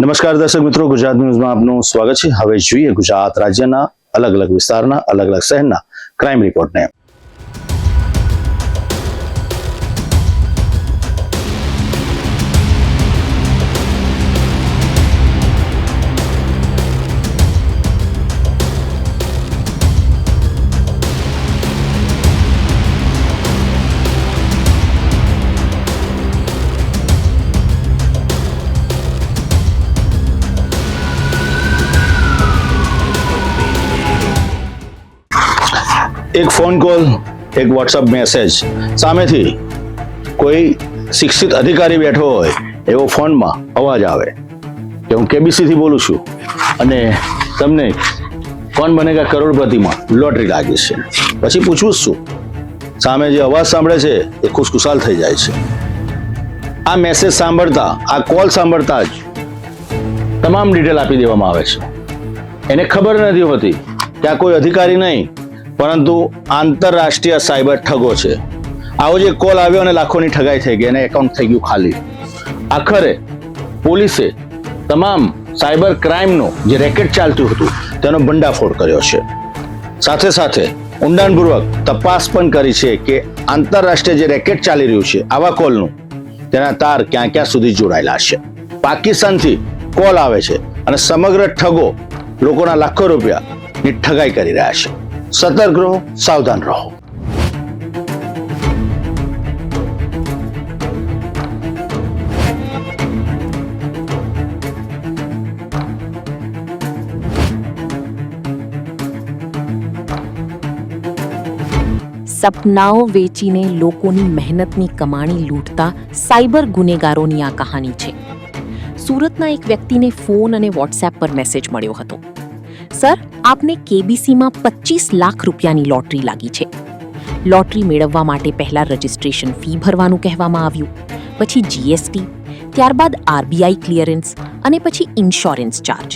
નમસ્કાર દર્શક મિત્રો, ગુજરાત ન્યૂઝમાં આપનું સ્વાગત છે। હવે જોઈએ ગુજરાત રાજ્યના અલગ અલગ વિસ્તારના અલગ અલગ શહેરના ક્રાઇમ રિપોર્ટને। એક ફોન કોલ, એક વોટ્સઅપ મેસેજ, સામેથી કોઈ શિક્ષિત અધિકારી બેઠો હોય એવો ફોનમાં અવાજ આવે કે હું કેબીસીથી બોલું છું અને તમને કોણ બનેગા કરોડપતિમાં લોટરી લાગી છે। પછી પૂછવું જ શું, સામે જે અવાજ સાંભળે છે એ ખુશખુશાલ થઈ જાય છે। આ મેસેજ સાંભળતા, આ કોલ સાંભળતા જ તમામ ડિટેલ આપી દેવામાં આવે છે। એને ખબર નથી હોતી કે આ કોઈ અધિકારી નહીં પરંતુ આંતરરાષ્ટ્રીય સાયબર ઠગો છે। આવો જે કોલ આવ્યો અને લાખોની ઠગાઈ થઈ ગઈ અને એકાઉન્ટ થઈ ગયું ખાલી। આખરે પોલીસે તમામ સાયબર ક્રાઇમનો જે રેકેટ ચાલતું હતું તેનો ભંડાફોડ કર્યો છે। સાથે સાથે ઊંડાણપૂર્વક તપાસ પણ કરી છે કે આંતરરાષ્ટ્રીય જે રેકેટ ચાલી રહ્યું છે આવા કોલનું, તેના તાર ક્યાં ક્યાં સુધી જોડાયેલા છે। પાકિસ્તાનથી કોલ આવે છે અને સમગ્ર ઠગો લોકોના લાખો રૂપિયાની ઠગાઈ કરી રહ્યા છે। સતર્ક રહો, સાવધાન રહો। સપનાઓ વેચીને લોકોની મહેનતની કમાણી લૂંટતા સાયબર ગુનેગારોની આ કહાની છે। સુરતના એક વ્યક્તિને ફોન અને વોટ્સએપ પર મેસેજ મળ્યો હતો, સર, આપને કેબીસીમાં 25 લાખ રૂપિયાની લોટરી લાગી છે। લોટરી મેળવવા માટે પહેલા રજિસ્ટ્રેશન ફી ભરવાનું કહેવામાં આવ્યું, પછી જીએસટી, ત્યારબાદ આરબીઆઈ ક્લિયરન્સ અને પછી ઇન્સ્યોરન્સ ચાર્જ।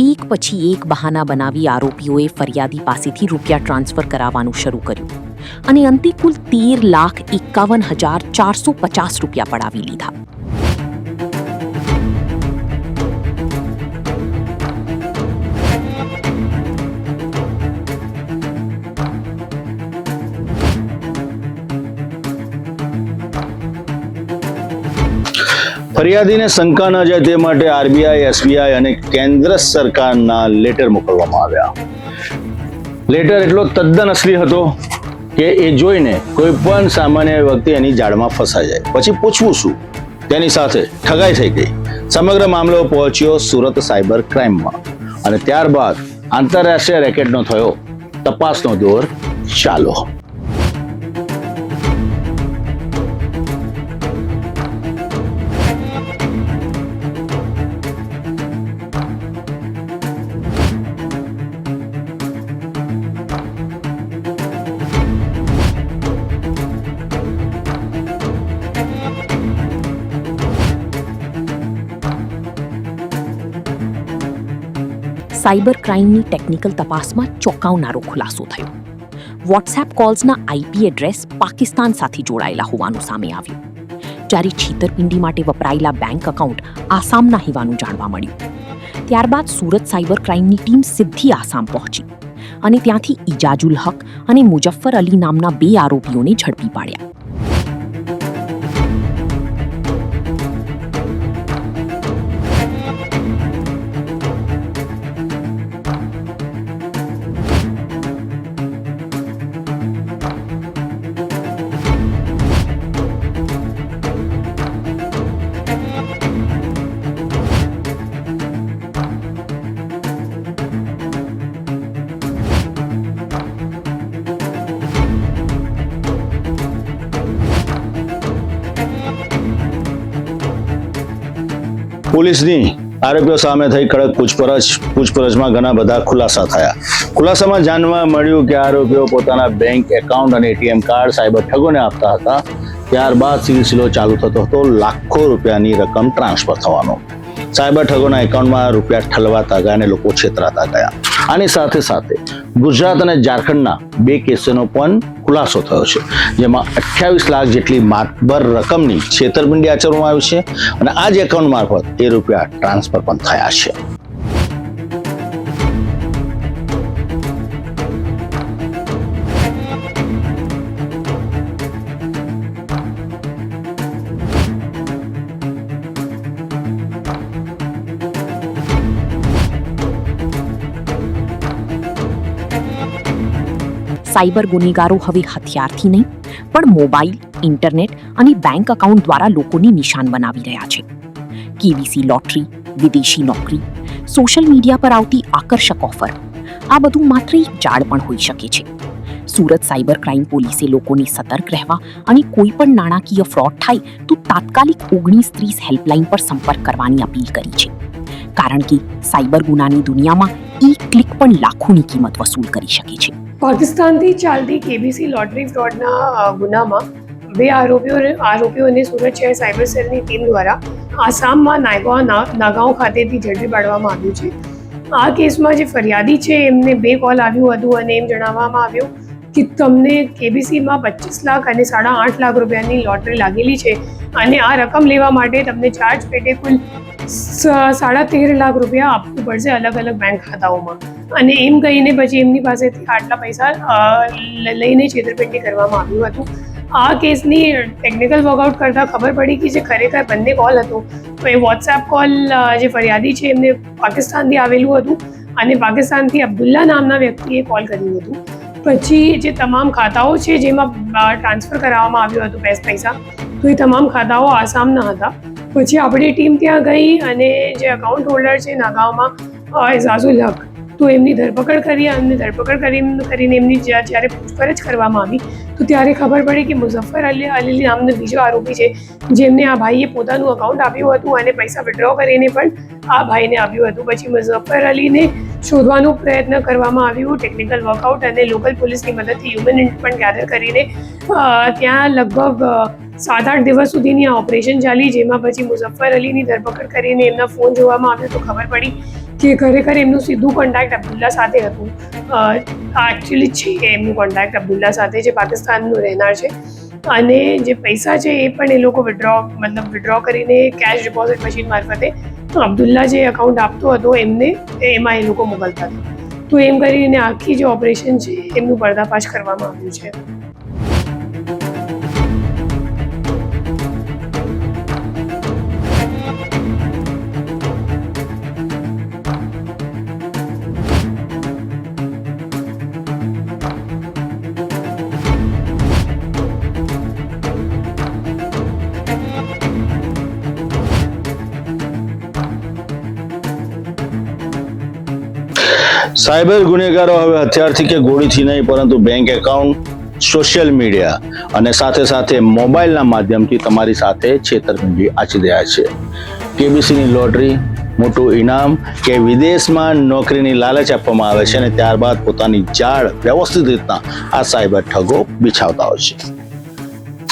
એક પછી એક બહાના બનાવી આરોપીઓએ ફરિયાદી પાસેથી રૂપિયા ટ્રાન્સફર કરાવવાનું શરૂ કર્યું અને અંતે કુલ 13,51,450 રૂપિયા પડાવી લીધા। ફરિયાદીને શંકા ન જાય તે માટે આરબીઆઈ, એસબીઆઈ અને કેન્દ્ર સરકારના લેટર મોકલવામાં આવ્યા। લેટર એટલો તદ્દન અસલી હતો કે એ જોઈને કોઈ પણ સામાન્ય વ્યક્તિ એની જાળમાં ફસાઈ જાય। પછી પૂછવું શું, તેની સાથે ઠગાઈ થઈ ગઈ। સમગ્ર મામલો પહોંચ્યો સુરત સાયબર ક્રાઇમમાં અને ત્યારબાદ આંતરરાષ્ટ્રીય રેકેટનો થયો તપાસનો દોર ચાલો। સાયબર ક્રાઇમની ટેકનિકલ તપાસમાં ચોંકાવનારો ખુલાસો થયો। વોટ્સએપ કોલ્સના આઈપી એડ્રેસ પાકિસ્તાન સાથે જોડાયેલા હોવાનું સામે આવ્યું, જ્યારે છેતરપિંડી માટે વપરાયેલા બેંક એકાઉન્ટ આસામના હોવાનું જાણવા મળ્યું। ત્યારબાદ સુરત સાયબર ક્રાઇમની ટીમ સીધી આસામ પહોંચી અને ત્યાંથી ઇજાજુલ હક અને મુજફ્ફર અલી નામના 2 આરોપીઓને ઝડપી પાડ્યા। પોલીસની આરોપીઓ સામે થઈ કડક પૂછપરછમાં ઘણા બધા ખુલાસા થયા। ખુલાસામાં જાણવા મળ્યું કે આરોપીઓ પોતાના બેંક એકાઉન્ટ અને એટીએમ કાર્ડ સાયબર ઠગોને આપતા હતા। ત્યારબાદ સિલસિલો ચાલુ થતો હતો લાખો રૂપિયાની રકમ ટ્રાન્સફર થવાનો। સાયબર ઠગોના એકાઉન્ટમાં રૂપિયા ઠલવાતા ગયા અને લોકો છેતરાતા ગયા। આની સાથે સાથે ગુજરાત અને ઝારખંડના 2 કેસોનો પણ ખુલાસો થયો છે, જેમાં 28 લાખ જેટલી માતબર રકમની છેતરપિંડી આચરવામાં આવી છે અને આ જ એકાઉન્ટ મારફત એ રૂપિયા ટ્રાન્સફર પણ થયા છે. સાયબર ગુનેગારો હવે હથિયારથી નહીં પણ મોબાઈલ, ઇન્ટરનેટ અને બેંક એકાઉન્ટ દ્વારા લોકોને નિશાન બનાવી રહ્યા છે. કેબીસી લોટરી, વિદેશી નોકરી, સોશિયલ મીડિયા પર આવતી આકર્ષક ઓફર, આ બધું માત્ર એક જાળ પણ હોઈ શકે છે. સુરત સાયબર ક્રાઇમ પોલીસે લોકોને સતર્ક રહેવા અને કોઈ પણ નાણાકીય ફ્રોડ થાય તો તાત્કાલિક 1930 હેલ્પલાઇન પર સંપર્ક કરવાની અપીલ કરી છે, કારણ કે સાયબર ગુનાની દુનિયામાં એક ક્લિક પણ લાખોની કિંમત વસૂલ કરી શકે છે. પાકિસ્તાનથી ચાલતી કેબીસી લોટરી ફ્રોડના ગુનામાં 2 આરોપીઓને સુરત શહેર સાયબર સેલની ટીમ દ્વારા આસામમાં નાગાંવ ખાતેથી ઝડપી પાડવામાં આવ્યું છે. આ કેસમાં જે ફરિયાદી છે એમને 2 કોલ આવ્યું હતું અને એમ જણાવવામાં આવ્યું કે તમને કેબીસીમાં 25 લાખ અને 8.5 લાખ રૂપિયાની લોટરી લાગેલી છે અને આ રકમ લેવા માટે તમને ચાર્જ પેટે કુલ 13.5 લાખ રૂપિયા આપવું પડશે અલગ અલગ બેંક ખાતાઓમાં. અને એમ કહીને પછી એમની પાસેથી આટલા પૈસા લઈને છેતરપિંડી કરવામાં આવ્યું હતું. આ કેસની ટેકનિકલ વર્કઆઉટ કરતાં ખબર પડી કે જે ખરેખર બંને કોલ હતો તો એ વોટ્સએપ કોલ જે ફરિયાદી છે એમને પાકિસ્તાનથી આવેલું હતું અને પાકિસ્તાનથી અબ્દુલ્લા નામના વ્યક્તિએ કોલ કર્યું હતું. પછી જે તમામ ખાતાઓ છે જેમાં ટ્રાન્સફર કરાવવામાં આવ્યું હતું પૈસા, તો એ તમામ ખાતાઓ આસામના હતા. પછી આપણી ટીમ ત્યાં ગઈ અને જે અકાઉન્ટ હોલ્ડર છે નાગાંવમાં એઝાઝુલ હક, તો એમની ધરપકડ કરી અને ધરપકડ કરીને એમની જ્યારે પૂછપરછ કરવામાં આવી તો ત્યારે ખબર પડી કે મુઝફ્ફર અલી નામનો બીજો આરોપી છે જેમને આ ભાઈએ પોતાનું અકાઉન્ટ આપ્યું હતું અને પૈસા વિડ્રો કરીને પણ આ ભાઈને આપ્યું હતું. પછી મુઝફ્ફર અલીને શોધવાનો પ્રયત્ન કરવામાં આવ્યું ટેકનિકલ વર્કઆઉટ અને લોકલ પોલીસની મદદથી હ્યુમન ઇન્ટ પણ ગેધર કરીને ત્યાં લગભગ 7-8 દિવસ સુધીની આ ઓપરેશન ચાલી, જેમાં પછી મુઝફ્ફર અલીની ધરપકડ કરીને એમના ફોન જોવામાં આવ્યો તો ખબર પડી કે ખરેખર એમનું સીધું કોન્ટેક્ટ અબ્દુલ્લા સાથે હતું. એકચ્યુઅલી છે એમનું કોન્ટેક્ટ અબ્દુલ્લા સાથે જે પાકિસ્તાનનું રહેનાર છે અને જે પૈસા છે એ પણ એ લોકો વિડ્રો કરીને કેશ ડિપોઝિટ મશીન મારફતે અબ્દુલ્લા જે એકાઉન્ટ આપતો હતો એમને એમાં એ લોકો મોકલતા હતા. તો એમ કરીને આખી જે ઓપરેશન છે એમનું પર્દાફાશ કરવામાં આવ્યું છે. સાયબર ગુનેગારો હવે હથિયારથી કે ગોળીથી નહીં પરંતુ બેંક એકાઉન્ટ, સોશિયલ મીડિયા અને સાથે સાથે મોબાઈલના માધ્યમથી તમારી સાથે છેતરપિંડી આચરી રહ્યા છે. કેબીસીની લોટરી, મોટું ઇનામ કે વિદેશમાં નોકરીની લાલચ આપવામાં આવે છે અને ત્યારબાદ પોતાની જાળ વ્યવસ્થિત રીતના આ સાયબર ઠગો બિછાવતા હોય છે.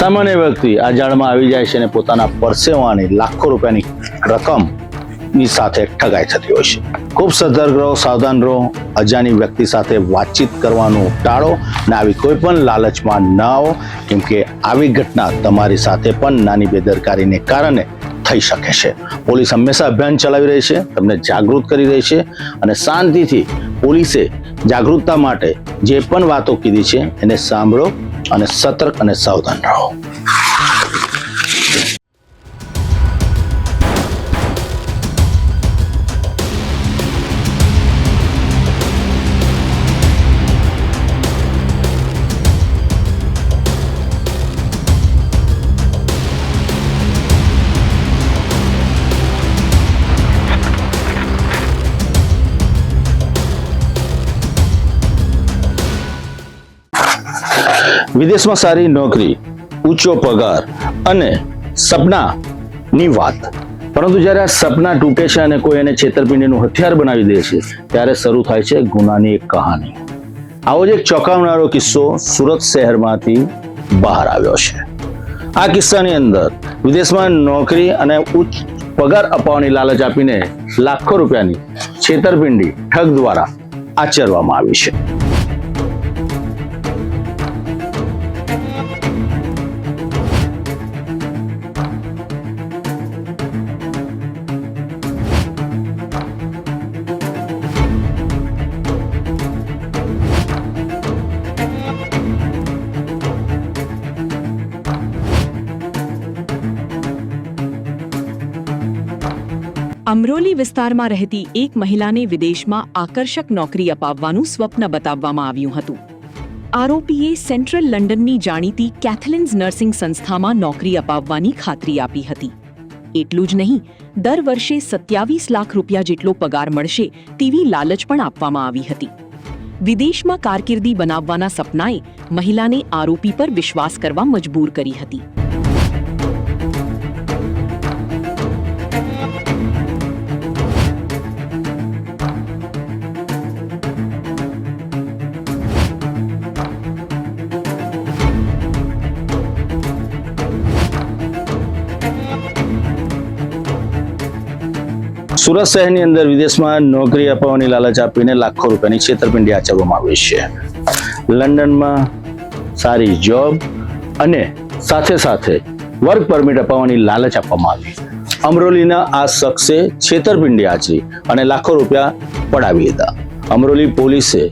સામાન્ય વ્યક્તિ આ જાળમાં આવી જાય છે અને પોતાના પરસેવાની લાખો રૂપિયાની રકમની સાથે ઠગાઈ થતી હોય છે. ખૂબ સતર્ક રહો, સાવધાન રહો, અજાણી વ્યક્તિ સાથે વાતચીત કરવાનું ટાળો અને આવી કોઈ પણ લાલચમાં ન આવો, કેમ કે આવી ઘટના તમારી સાથે પણ નાની બેદરકારીને કારણે થઈ શકે છે. પોલીસ હંમેશા અભિયાન ચલાવી રહી છે, તમને જાગૃત કરી રહી છે અને શાંતિથી પોલીસે જાગૃતતા માટે જે પણ વાતો કીધી છે એને સાંભળો અને સતર્ક અને સાવધાન રહો. વિદેશમાં સારી નોકરી, ઊંચો પગાર અને સપનાની વાત, પરંતુ જ્યારે આ સપના તૂટે છે અને કોઈ એને છેતરપિંડીનું હથિયાર બનાવી દે છે ત્યારે શરૂ થાય છે ગુનાની એક કહાની. આવો જ એક ચોંકાવનારો કિસ્સો સુરત શહેરમાંથી બહાર આવ્યો છે. આ કિસ્સાની અંદર વિદેશમાં નોકરી અને ઉચ્ચ પગાર અપાવવાની લાલચ આપીને લાખો રૂપિયાની છેતરપિંડી ઠગ દ્વારા આચરવામાં આવી છે. અમરોલી વિસ્તારમાં રહેતી એક મહિલાને વિદેશમાં આકર્ષક નોકરી અપાવવાનું સ્વપ્ન બતાવવામાં આવ્યું હતું. આરોપીએ સેન્ટ્રલ લંડનની જાણીતી કેથલિન્સ નર્સિંગ સંસ્થામાં નોકરી અપાવવાની ખાતરી આપી હતી. એટલું જ નહીં, દર વર્ષે 27 લાખ રૂપિયા જેટલો પગાર મળશે તેવી લાલચ પણ આપવામાં આવી હતી. વિદેશમાં કારકિર્દી બનાવવાના સપનાએ મહિલાને આરોપી પર વિશ્વાસ કરવા મજબૂર કરી હતી. સુરત શહેરની અંદર વિદેશમાં નોકરી અપાવવાની લાલચ આપીને લાખો રૂપિયાની છેતરપિંડી આચરવામાં આવી છે. લંડનમાં સારી જોબ અને સાથે સાથે વર્ક પરમિટ અપાવવાની લાલચ આપવામાં આવી. અમરોલીના આ શખ્સે છેતરપિંડી આચરી અને લાખો રૂપિયા પડાવી લીધા. અમરોલી પોલીસે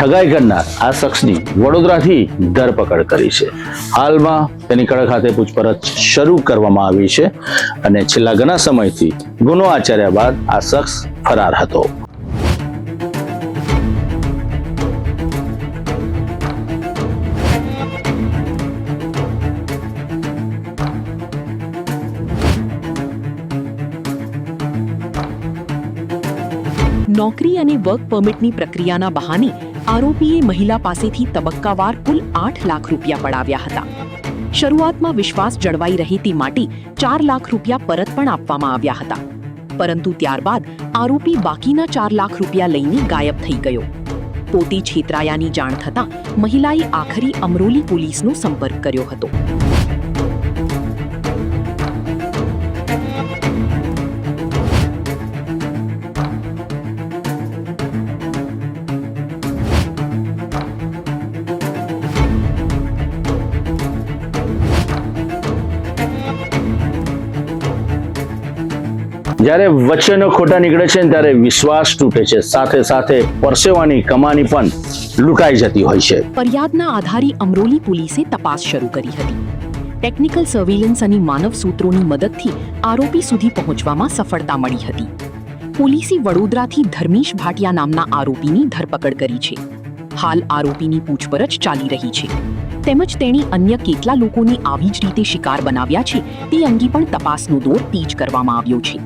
ઠગાઈ કરનાર આ શખ્સની વડોદરાથી ધરપકડ કરી છે. હાલમાં તેની કડક હાથે પૂછપરછ શરૂ કરવામાં આવી છે અને છેલ્લા ઘણા સમયથી ગુનો આચર્યા બાદ આ શખ્સ ફરાર હતો. નોકરી અને વર્ક પરમિટની પ્રક્રિયાના બહાને આરોપીએ મહિલા પાસેથી તબક્કાવાર કુલ 8 લાખ રૂપિયા પડાવ્યા હતા. શરૂઆતમાં વિશ્વાસ જળવાઈ રહે તે માટે 4 લાખ રૂપિયા પરત પણ આપવામાં આવ્યા હતા. પરંતુ ત્યારબાદ આરોપી બાકીના 4 લાખ રૂપિયા લઈને ગાયબ થઈ ગયો. પોતે છેતરાયાની જાણ થતાં મહિલાએ આખરે અમરોલી પોલીસનો સંપર્ક કર્યો હતો. જ્યારે વચનો ખોટા નીકળે છે ને ત્યારે વિશ્વાસ તૂટે છે, સાથે સાથે પરસેવાની કમાણી પણ લૂંટાઈ જતી હોય છે. ફરિયાદના આધારે અમરોલી પોલીસે તપાસ શરૂ કરી હતી. ટેકનિકલ સર્વેલન્સ અને માનવ સૂત્રોની મદદથી આરોપી સુધી પહોંચવામાં સફળતા મળી હતી. પોલીસે વડોદરાથી ધર્મેશ ભાટિયા નામના આરોપીની ધરપકડ કરી છે. હાલ આરોપીની પૂછપરછ ચાલી રહી છે. તેમજ તેણે અન્ય કેટલા લોકોને આવી જ રીતે શિકાર બનાવ્યા છે તે અંગે પણ તપાસનો દોર તેજ કરવામાં આવ્યો છે.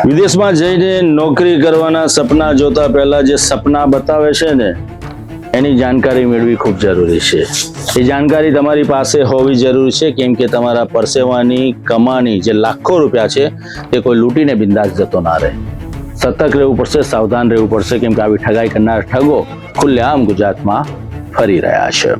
વિદેશમાં જઈને નોકરી કરવાના સપના જોતા પહેલા જે સપના બતાવે છે ને એની જાણકારી મેળવી ખૂબ જરૂરી છે. એ જાણકારી તમારી પાસે હોવી જરૂરી છે, કેમ કે તમારા પરસેવાની કમાણી જે લાખો રૂપિયા છે તે કોઈ લૂંટીને બિંદાસ જતો ના રહે. સતર્ક રહેવું પડશે, સાવધાન રહેવું પડશે, કેમ કે આવી ઠગાઈ કરનાર ઠગો ખુલ્લેઆમ ગુજરાતમાં ફરી રહ્યા છે.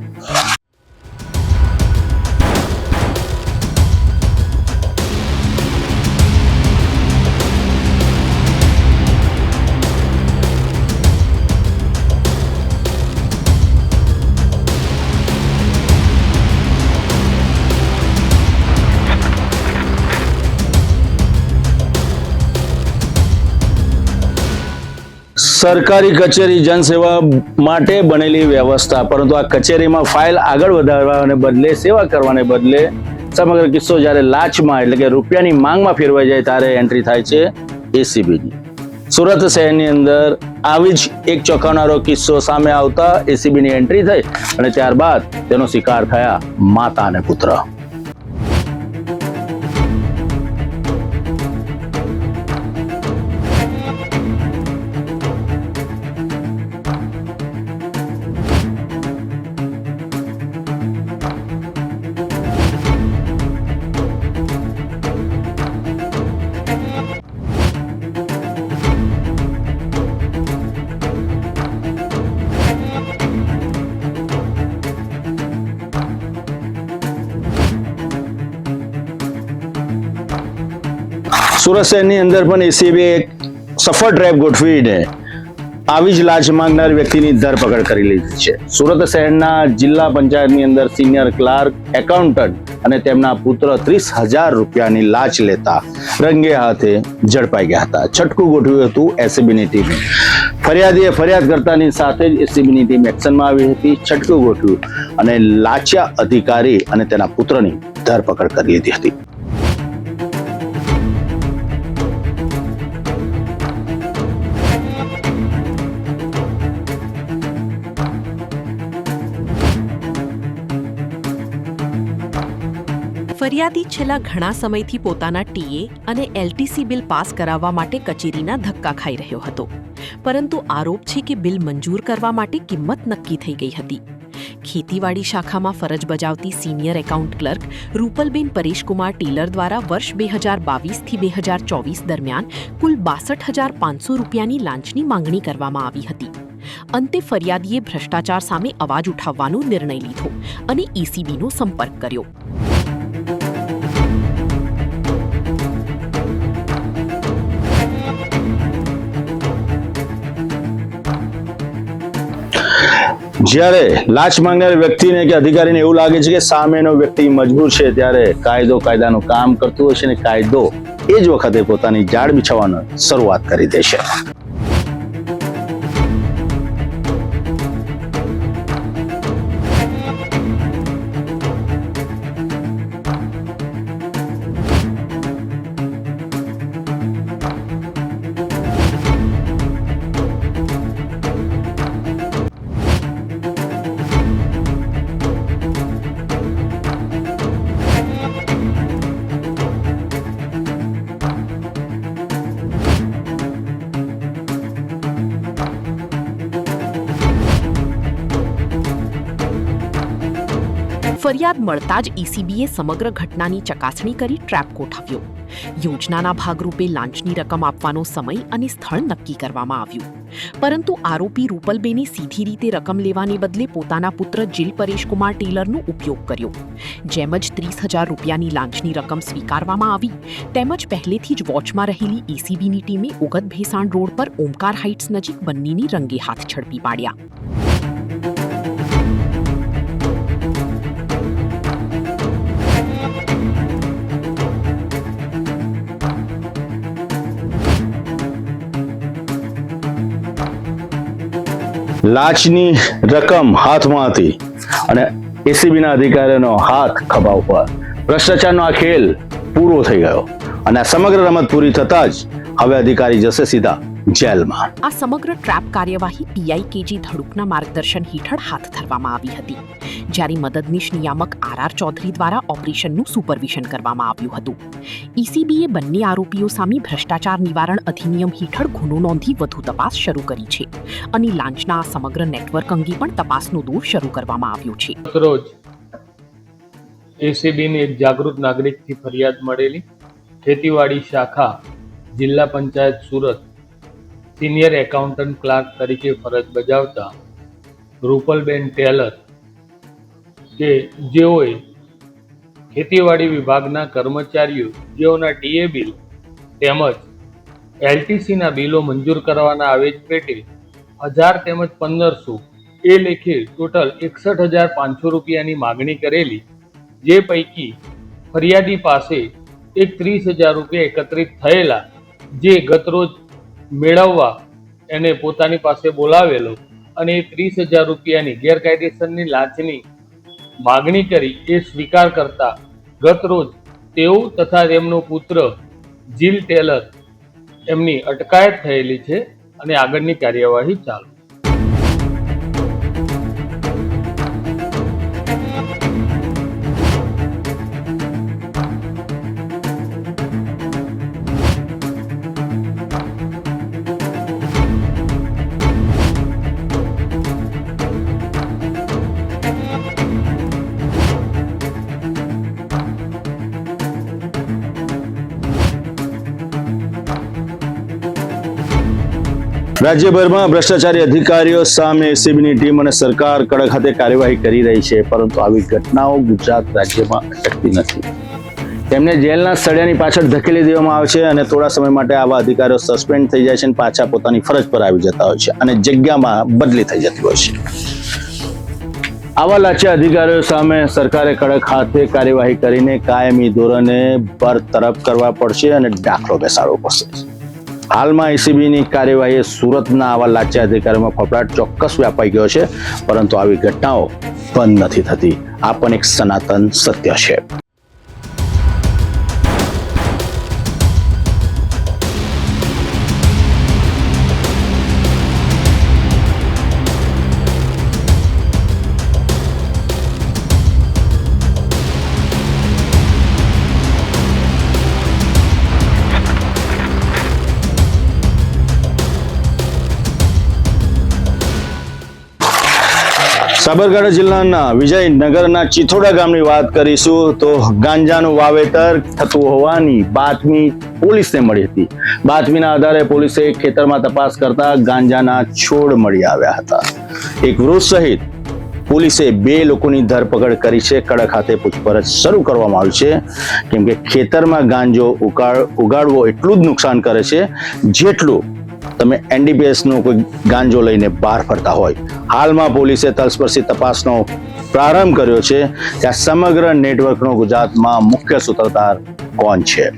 સરકારી કચેરી જનસેવા માટે બનેલી વ્યવસ્થા, પરંતુ આ કચેરીમાં ફાઇલ આગળ વધારવાને બદલે, સેવા કરવાને બદલે સમગ્ર કિસ્સો જ્યારે લાંચમાં એટલે કે રૂપિયાની માંગમાં ફેરવાઈ જાય ત્યારે એન્ટ્રી થાય છે એસીબીની. સુરત શહેરની અંદર આવી જ એક ચોંકાવનારો કિસ્સો સામે આવતા એસીબીની એન્ટ્રી થઈ અને ત્યારબાદ તેનો શિકાર થયા માતા અને પુત્ર. સુરત શહેરની અંદર પણ એસીબીએ એક સફળ ટ્રેપ ગોઠવીને આવી જ લાંચ માંગનાર વ્યક્તિની ધરપકડ કરી લીધી છે. સુરત શહેરના જિલ્લા પંચાયતની અંદર સિનિયર ક્લાર્ક, એકાઉન્ટન્ટ અને તેમના પુત્ર 30,000 રૂપિયાની લાંચ લેતા રંગે હાથે ઝડપાઈ ગયા હતા. છટકું ગોઠવ્યું હતું એસીબીની ટીમે. ફરિયાદીએ ફરિયાદ કરતાની સાથે જ એસીબીની ટીમ એક્શનમાં આવી હતી. છટકું ગોઠવ્યું અને લાંચિયા અધિકારી અને તેના પુત્રની ધરપકડ કરી લીધી હતી. ફરિયાદી છેલ્લા ઘણા સમયથી પોતાના ટીએ અને એલટીસી બિલ પાસ કરાવવા માટે કચેરીના ધક્કા ખાઈ રહ્યો હતો, પરંતુ આરોપ છે કે બિલ મંજૂર કરવા માટે કિંમત નક્કી થઈ ગઈ હતી. ખેતીવાડી શાખામાં ફરજ બજાવતી senior account clerk Rupalben Pareshkumar Taylor દ્વારા વર્ષ 2022થી 2024 દરમિયાન કુલ 62,500 રૂપિયાની લાંચની માંગણી કરવામાં આવી હતી. અંતે ફરિયાદીએ ભ્રષ્ટાચાર સામે અવાજ ઉઠાવવાનો નિર્ણય લીધો અને એસીબીનો સંપર્ક કર્યો. જ્યારે લાંચ માંગનાર વ્યક્તિને કે અધિકારીને એવું લાગે છે કે સામેનો વ્યક્તિ મજબૂર છે, ત્યારે કાયદો કાયદાનું કામ કરતું હોય છે અને કાયદો એ જ વખતે પોતાની જાળ બિછાવવાની શરૂઆત કરી દે છે. ફરિયાદ મળતા જ એસીબીએ સમગ્ર ઘટનાની ચકાસણી કરી ટ્રેપ ગોઠવ્યો. યોજનાના ભાગરૂપે લાંચની રકમ આપવાનો સમય અને સ્થળ નક્કી કરવામાં આવ્યું, પરંતુ આરોપી રૂપલબેને સીધી રીતે રકમ લેવાને બદલે પોતાના પુત્ર જીલ પરેશકુમાર ટેલરનો ઉપયોગ કર્યો. જેમ જ 30,000 રૂપિયાની લાંચની રકમ સ્વીકારવામાં આવી, તેમજ પહેલેથી જ વોચમાં રહેલી એસીબીની ટીમે ઉગત ભેસાણ રોડ પર ઓમકાર હાઇટ્સ નજીક બંનેની રંગે હાથ ઝડપી પાડ્યા. લાંચની રકમ હાથમાં હતી અને એસીબીના અધિકારીનો હાથ ખભા ઉપર. ભ્રષ્ટાચારનો આ ખેલ પૂરો થઈ ગયો અને આ સમગ્ર રમત પૂરી થતા જ હવે અધિકારી જશે સીધા જેલમાં. આ સમગ્ર ટ્રેપ કાર્યવાહી પીઆઈ કેજી ધડુકના માર્ગદર્શન હેઠળ હાથ ધરવામાં આવી હતી, જ્યારે મદદનીશ નિયામક આર ચૌધરી દ્વારા ઓપરેશનનું સુપરવિઝન કરવામાં આવ્યું હતું. એસીબીએ બંને આરોપીઓ સામે ભ્રષ્ટાચાર નિવારણ અધિનિયમ હેઠળ ગુનો નોંધી વધુ તપાસ શરૂ કરી છે અને લાંચના આ સમગ્ર નેટવર્ક અંગે પણ તપાસનો દોર શરૂ કરવામાં આવ્યો છે. રોજ એસીબીની એક જાગૃત નાગરિકથી ફરિયાદ મળેલી. ખેતીવાડી શાખા, જિલ્લા panchayat Surat, senior accountant clerk તરીકે ફરજ બજાવતા રૂપલબેન ટેલર કે જેઓએ ખેતીવાડી વિભાગના કર્મચારીઓ જેઓના ટીએ બિલ તેમજ એલટીસીના બિલો મંજૂર કરવાના આવેજ પેટે 1000 તેમજ 1500 એ લેખે ટોટલ 61,500 રૂપિયાની માગણી કરેલી, જે પૈકી ફરિયાદી પાસે એક 30,000 રૂપિયા એકત્રિત થયેલા, જે ગતરોજ મેળવવા એને પોતાની પાસે બોલાવેલો અને 30,000 રૂપિયાની ગેરકાયદેસરની લાંચની માગણી કરી એ સ્વીકાર કરતા ગત રોજ તેઓ તથા તેમનો પુત્ર જીલ ટેલર એમની અટકાયત થયેલી છે અને આગળની કાર્યવાહી ચાલુ. રાજ્યભરમાં ભ્રષ્ટાચારી અધિકારીઓ સામે એસીબીની ટીમ અને સરકાર કડક હાથે કાર્યવાહી કરી રહી છે, પરંતુ આવી ઘટનાઓ ગુજરાત રાજ્યમાં અટકતી નથી. તેમને જેલના સળિયાની પાછળ ધકેલી દેવામાં આવે છે અને થોડા સમય માટે આવા અધિકારીઓ સસ્પેન્ડ થઈ જાય છે અને પાછા પોતાની ફરજ પર આવી જતા હોય છે અને જગ્યામાં બદલી થઈ જતી હોય છે. આવા લાચાર અધિકારીઓ સામે સરકારે કડક હાથે કાર્યવાહી કરીને કાયમી ધોરણે બરતરફ કરવા પડશે અને દાખલો બેસાડવો પડશે. હાલમાં એસીબીની કાર્યવાહી સુરતના આવા લાચાર અધિકારીઓમાં ફફડાટ ચોક્કસ વ્યાપાઈ ગયો છે, પરંતુ આવી ઘટનાઓ બંધ નથી થતી. આ પણ એક સનાતન સત્ય છે. સાબરકાંઠા જિલ્લાના વિજયનગરના ચિથોડા ગામની વાત કરીશું તો ગાંજાનું વાવેતર થતું હોવાની બાતમી પોલીસને મળી હતી. બાતમીના આધારે પોલીસે ખેતરમાં તપાસ કરતા ગાંજાના છોડ મળી આવ્યા હતા. એક વૃદ્ધ સહિત પોલીસે 2 લોકોની ધરપકડ કરી છે. કડક હાથે પૂછપરછ શરૂ કરવામાં આવી છે, કેમ કે ખેતરમાં ગાંજો ઉગાડવો એટલું જ નુકસાન કરે છે જેટલું તમે NDPS નો કોઈ ગાંજો લઈને બહાર ફરતા હોય. હાલમાં પોલીસે તલસ્પર્શી તપાસનો પ્રારંભ કર્યો છે કે આ સમગ્ર નેટવર્કનો ગુજરાતમાં મુખ્ય સૂત્રધાર કોણ છે.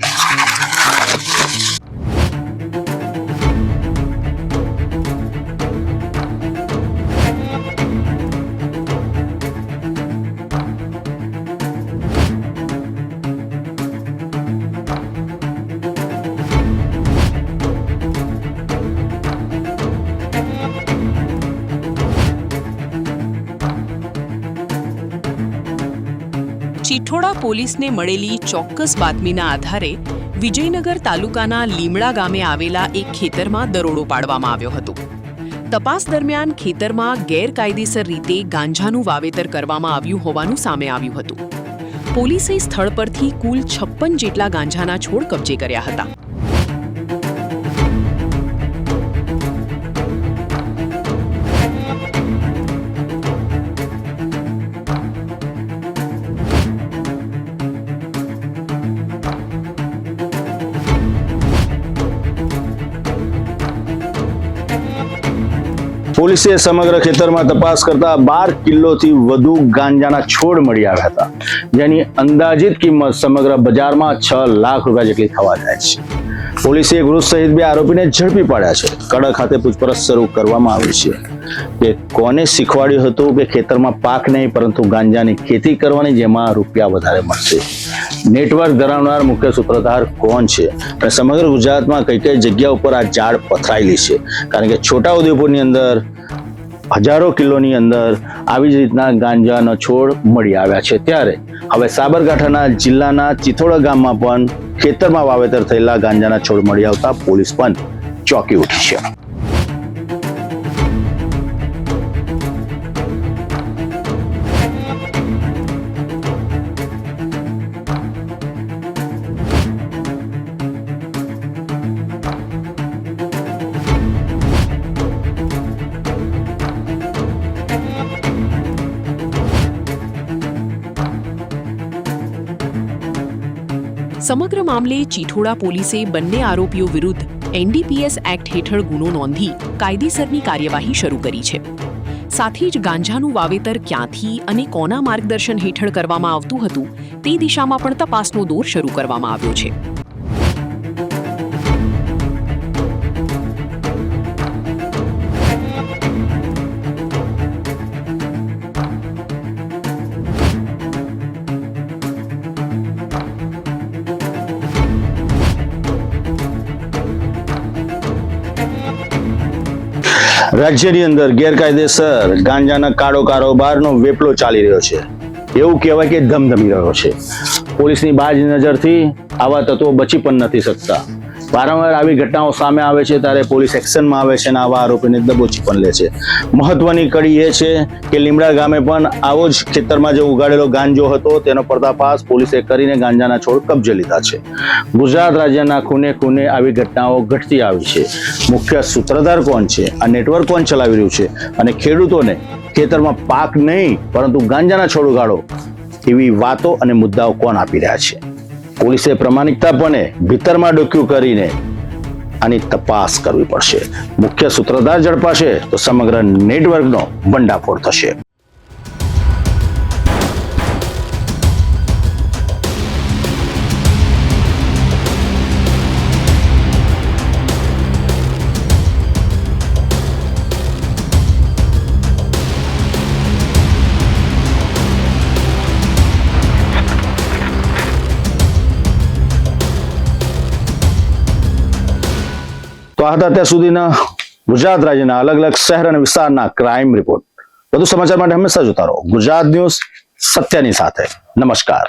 ચિઠોડા પોલીસને મળેલી ચોક્કસ બાતમીના આધારે વિજયનગર તાલુકાના લીમડા ગામે આવેલા એક ખેતરમાં દરોડો પાડવામાં આવ્યો હતો. તપાસ દરમિયાન ખેતરમાં ગેરકાયદેસર રીતે ગાંજાનું વાવેતર કરવામાં આવ્યું હોવાનું સામે આવ્યું હતું. પોલીસે સ્થળ પરથી કુલ 56 જેટલા ગાંજાના છોડ કબજે કર્યા હતા. પોલીસે સમગ્ર ખેતરમાં તપાસ કરતા 12 કિલોથી વધુ ગાંજાના છોડ મળી આવ્યા હતા, જેની અંદાજિત કિંમત સમગ્ર બજારમાં 6 લાખ રૂપિયા જેટલી થવા જાય છે. પોલીસે એક વૃદ્ધ સહિત 2 આરોપીને ઝડપી પાડ્યા છે. કડક હાથે પૂછપરછ શરૂ કરવામાં આવી છે કે કોને શીખવાડ્યું હતું કે ખેતરમાં પાક નહીં પરંતુ ગાંજાની ખેતી કરવાની, જેમાં રૂપિયા વધારે મળશે. નેટવર્ક ધરાવનાર મુખ્ય સૂત્રધાર કોણ છે અને સમગ્ર ગુજરાતમાં કઈ કઈ જગ્યા ઉપર આ જાળ પથરાયેલી છે, કારણ કે છોટાઉદેપુરની અંદર હજારો કિલોની અંદર આવી જ રીતના ગાંજાનો છોડ મળી આવ્યા છે. ત્યારે હવે સાબરકાંઠાના જિલ્લાના ચિથોડા ગામમાં પણ ખેતરમાં વાવેતર થયેલા ગાંજાના છોડ મળી આવતા પોલીસ પણ ચોંકી ઉઠી છે. સમગ્ર મામલે ચિઠોડા પોલીસે બંને આરોપીઓ વિરુદ્ધ NDPS એક્ટ હેઠળ ગુનો નોંધી કાયદેસરની કાર્યવાહી શરૂ કરી છે. સાથે જ ગાંજાનું વાવેતર ક્યાંથી અને કોના માર્ગદર્શન હેઠળ કરવામાં આવતું હતું તે દિશામાં પણ તપાસનો દોર શરૂ કરવામાં આવ્યો છે. રાજ્યની અંદર ગેરકાયદેસર ગાંજાના કાળો કારોબારનો વેપલો ચાલી રહ્યો છે. એવું કહેવાય કે ધમધમી રહ્યો છે. પોલીસની બાજ નજરથી આવા તત્વો બચી પણ નથી શકતા. વારંવાર આવી ઘટનાઓ સામે આવે છે ત્યારે પોલીસ એક્શનમાં આવે છે અને આવા આરોપીને દબોચી પણ લે છે. મહત્વની કડી એ છે કે લીમડા ગામે પણ આવો જ ખેતરમાં જે ઉગાડેલો ગાંજો હતો તેનો પર્દાફાશ પોલીસે કરીને ગાંજાના છોડ કબજે લીધા છે. ગુજરાત રાજ્યના ખૂને ખૂને આવી ઘટનાઓ ઘટતી આવી છે. મુખ્ય સૂત્રધાર કોણ છે, આ નેટવર્ક કોણ ચલાવી રહ્યું છે અને ખેડૂતોને ખેતરમાં પાક નહીં પરંતુ ગાંજાના છોડ ઉગાડો એવી વાતો અને મુદ્દાઓ કોણ આપી રહ્યા છે? પોલીસે પ્રામાણિકતાપણે ભીતરમાં ડોક્યું કરીને આની તપાસ કરવી પડશે. મુખ્ય સૂત્રધાર ઝડપાશે તો સમગ્ર નેટવર્કનો ભંડાફોડ થશે. તો આ હતા અત્યાર સુધીના ગુજરાત રાજ્યના અલગ અલગ શહેર અને વિસ્તારના ક્રાઇમ રિપોર્ટ. વધુ સમાચાર માટે હંમેશા જોતા રહો ગુજરાત ન્યૂઝ, સત્યની સાથે. નમસ્કાર.